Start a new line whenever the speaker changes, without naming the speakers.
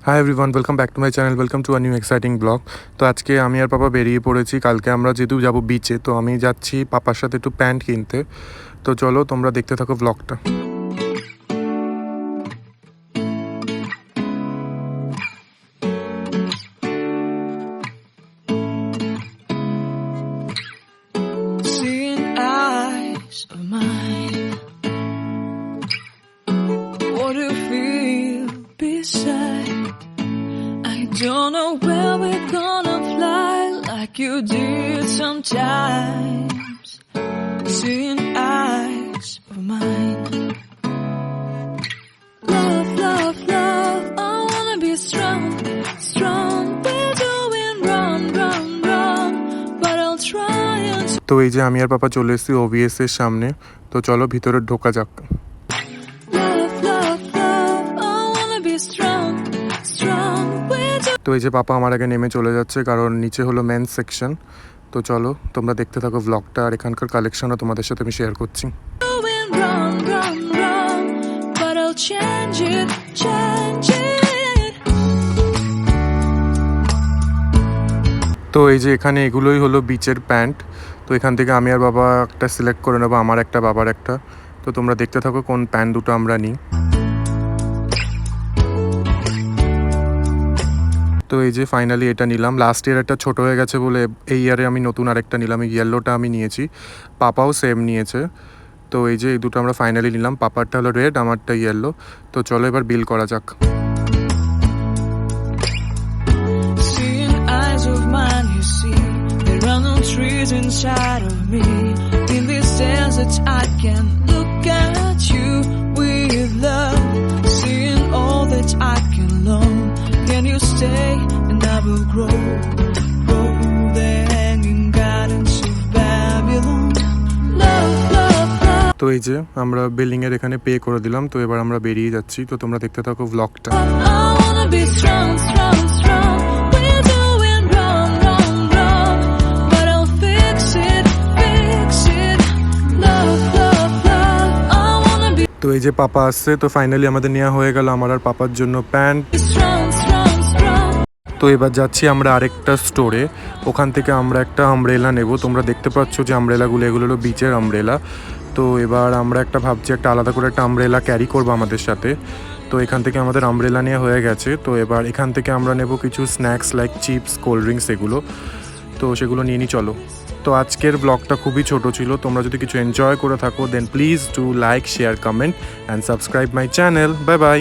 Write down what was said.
Hi everyone, welcome back to my channel, welcome to a new exciting blog. তো আজকে আমি আর পাপা বেরিয়ে পড়েছি। কালকে আমরা যেহেতু যাবো বিচে, তো আমি যাচ্ছি পাপার সাথে একটু প্যান্ট কিনতে। তো চলো তোমরা দেখতে থাকো ব্লগটা।
Don't know where we're gonna fly like you did sometimes. Seeing eyes of mine. Love, love, love, I wanna be strong, strong. We're doing wrong, wrong, wrong, but I'll try and...
তো এই যে আমি আর পাপা চলে এসেছি OVS এর সামনে। তো চলো ভিতরে ঢোকা যাক।
Love, love, love, I wanna be strong, strong.
তো এই যে পাপা আমার আগে নেমে চলে যাচ্ছে, কারণ নিচে হলো মেন্স সেকশন। তো চলো তোমরা দেখতে থাকো ব্লগটা, আর এখানকার কালেকশনও তোমাদের সাথে আমি শেয়ার করছি। তো এই যে এখানে এগুলোই হলো বিচের প্যান্ট। তো এখান থেকে আমি আর বাবা একটা সিলেক্ট করে নেবো, আমার একটা বাবার একটা। তো তোমরা দেখতে থাকো কোন প্যান্ট দুটো আমরা নিই। তো এই যে ফাইনালি এটা নিলাম। লাস্ট ইয়ার একটা ছোটো হয়ে গেছে বলে এই ইয়ারে আমি নতুন আরেকটা নিলাম। এই ইয়েলোটা আমি নিয়েছি, পাপাও সেম নিয়েছে। তো এই যে এই দুটো আমরা ফাইনালি নিলাম। পাপারটা হলো রেড, আমারটা ইয়েলো। তো চলো এবার বিল করা যাক।
Can you stay and I will grow, grow the hanging gardens of Babylon. Love, love, love.
তো এই যে আমরা বিল্ডিং এর এখানে পে করে দিলাম। তো এবার আমরা বেরিয়ে যাচ্ছি। তো তোমরা দেখতে থাকো ব্লগটা।
I wanna be strong, strong, strong. We're doing wrong, wrong, wrong, but I'll fix it, fix it. Love, love, love. I wanna be
তো এই যে পাপা আসছে। তো ফাইনালি আমাদের নেওয়া হয়ে গেল আমার আর পাপার জন্য প্যান্ট।
strong, strong, strong.
তো এবার যাচ্ছি আমরা আরেকটা স্টোরে। ওখান থেকে আমরা একটা আমব্রেলা নেব। তোমরা দেখতে পাচ্ছ যে আমব্রেলাগুলো, এগুলো হলো বিচের আমব্রেলা। তো এবার আমরা একটা ভাবছি একটা আলাদা করে একটা আমব্রেলা ক্যারি করবো আমাদের সাথে। তো এখান থেকে আমাদের আমব্রেলা নেওয়া হয়ে গেছে। তো এবার এখান থেকে আমরা নেব কিছু snacks like chips, cold drinks এগুলো। তো সেগুলো নিয়ে নিই চলো। তো আজকের ব্লগটা খুবই ছোট ছিল। তোমরা যদি কিছু এনজয় করে থাকো then please do like, share, comment and subscribe my channel. Bye by.